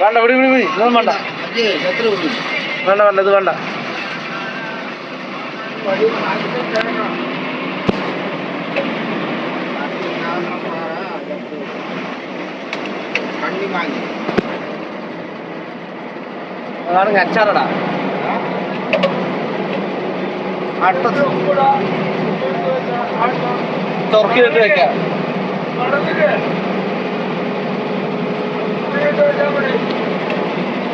വേണ്ട വിടി വിടി വിടി ഇതൊന്നും വേണ്ട വേണ്ട വേണ്ട ഇത് വേണ്ട അതാണ് അച്ചാറടാ അട്ട തുറക്കിയിട്ട് വെക്കാം